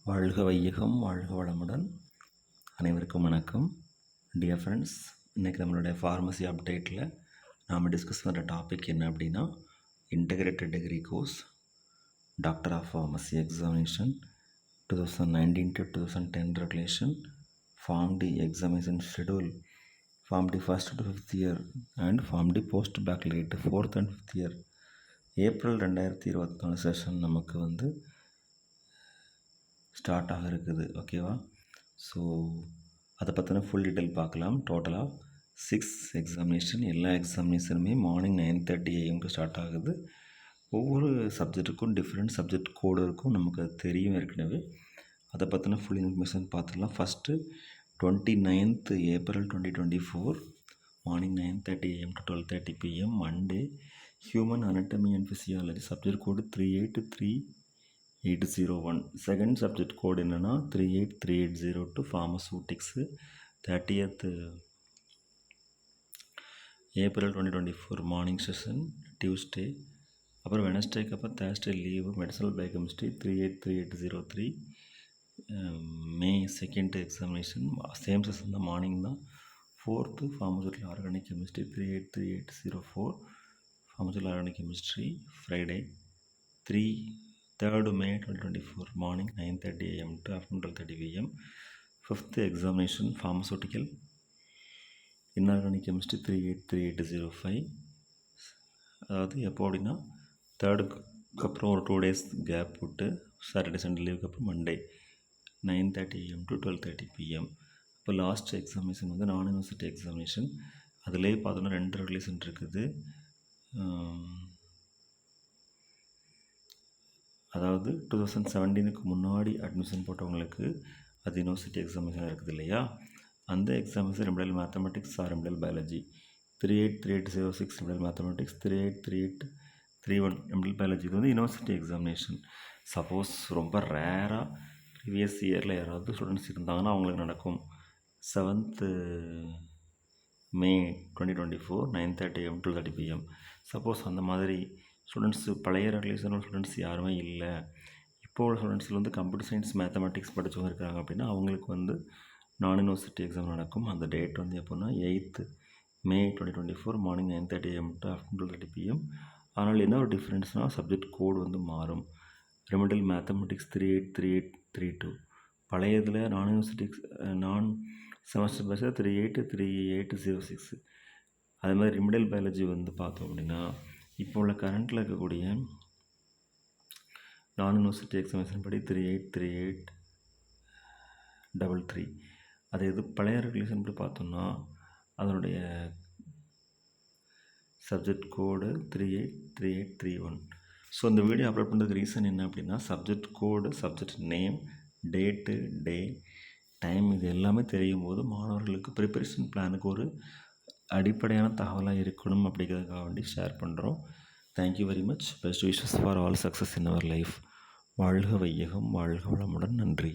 வாழ்க வையகம், வாழ்க வளமுடன். அனைவருக்கும் வணக்கம். டியர் ஃப்ரெண்ட்ஸ், இன்றைக்கி நம்மளுடைய ஃபார்மசி அப்டேட்டில் நாம் டிஸ்கஸ் பண்ணுற டாபிக் என்ன அப்படின்னா, integrated degree course doctor of pharmacy examination 2019 to 2010 regulation, pharm D examination schedule, pharm D first to 5th year and pharm D post baccalaureate 4th and 5th year April 2024 session நமக்கு start ஆக இருக்குது. ஓகேவா? So அதை பற்றின full detail பார்க்கலாம். டோட்டலாக 6 examination, எல்லா எக்ஸாமினேஷனுமே morning 9:30 AM start ஆகுது. ஒவ்வொரு சப்ஜெக்ட்டுக்கும் டிஃப்ரெண்ட் சப்ஜெக்ட் கோடு இருக்கும், நமக்கு அது தெரியும் ஏற்கனவே. அதை பற்றின ஃபுல் இன்ஃபர்மேஷன் பார்த்துடலாம். First 29th April 2024 morning 9:30 AM to 12:30 PM Monday, human anatomy and physiology subject code 383-801. Second subject கோடு என்னென்னா 383-802 ஃபார்மசூட்டிக்ஸு. 30th April 2024 morning session Tuesday. அப்புறம் வெனஸ்டேக்கு அப்புறம் தேர்ஸ்டே லீவு. மெடிசனல் பயோகெமிஸ்ட்ரி 383-803 மே 2nd எக்ஸாமினேஷன். சேம் செஷன் தான், morning தான். 4th pharmaceutical organic chemistry 383-804 pharmaceutical organic chemistry Friday. 3rd May 2024 morning 9:30 AM to afternoon 12:30 PM. 5th examination pharmaceutical inorganic chemistry 383-805. அதாவது எப்போ அப்படின்னா 3rd அப்புறம் ஒரு 2 days gap விட்டு Saturday Sunday லீவுக்கு அப்புறம் மண்டே 9:30 AM to 12:30 PM. இப்போ லாஸ்ட் எக்ஸாமினேஷன் நான் யூனிவர்சிட்டி எக்ஸாமினேஷன். அதிலே பார்த்தோன்னா 2 ரெகுலேஷன் இருக்குது. அதாவது 2017க்கு முன்னாடி அட்மிஷன் போட்டவங்களுக்கு அது யூனிவர்சிட்டி எக்ஸாமினேஷன் இருக்குது இல்லையா, அந்த examination remedial mathematics or remedial biology 383806 remedial mathematics, 383831 remedial biology. இது யூனிவர்சிட்டி எக்ஸாமினேஷன். சப்போஸ் ரொம்ப ரேராக ப்ரீவியஸ் இயரில் யாராவது ஸ்டூடெண்ட்ஸ் இருந்தாங்கன்னா அவங்களுக்கு நடக்கும். 7th May 2024 9:30 AM to 12:30 PM. Suppose அந்த மாதிரி ஸ்டூடெண்ட்ஸு பழைய ரெகுலேஷனல் ஸ்டூடெண்ட்ஸ் யாருமே இல்லை, இப்போ உள்ள ஸ்டூடெண்ட்ஸில் கம்ப்யூட்டர் சயின்ஸ் மேத்தமெட்டிக்ஸ் படித்தவங்க இருக்கிறாங்க அப்படின்னா அவங்களுக்கு நான் யூனிவர்சிட்டி எக்ஸாம் நடக்கும். அந்த டேட் எப்போன்னா 8th May 2024 morning 9:30 AM to afternoon 12:30 PM. ஆனால் என்ன ஒரு டிஃப்ரென்ஸ்னால் சப்ஜெக்ட் கோடு மாறும். ரெமிடியல் மேத்தமெட்டிக்ஸ் 383832, பழையதில் நான் யூனிவர்சிட்டி நான் செமஸ்டர் பஸ்ஸில் 383806. அதே மாதிரி ரெமிடியல் பயாலஜி பார்த்தோம் அப்படின்னா இப்போ உள்ள கரண்ட்டில் இருக்கக்கூடிய நான் யூனிவர்சிட்டி எக்ஸாமினேஷன் படி 383833. அது பழைய ரெகுலேஷன் படி பார்த்தோம்னா அதனுடைய சப்ஜெக்ட் கோடு 383831. ஸோ இந்த வீடியோ அப்லோட் பண்ணுறதுக்கு ரீசன் என்ன அப்படின்னா, subject code, subject name, date, day, time இது எல்லாமே தெரியும் போது மாணவர்களுக்கு ப்ரிப்பரேஷன் பிளானுக்கு ஒரு அடிப்படையான தகவலாக இருக்கணும் அப்படிங்கிறதுக்காக வேண்டி ஷேர் பண்ணுறோம். Thank you very much. Best wishes for all success in our life. வாழ்க வையகம், வாழ்க வளமுடன். நன்றி.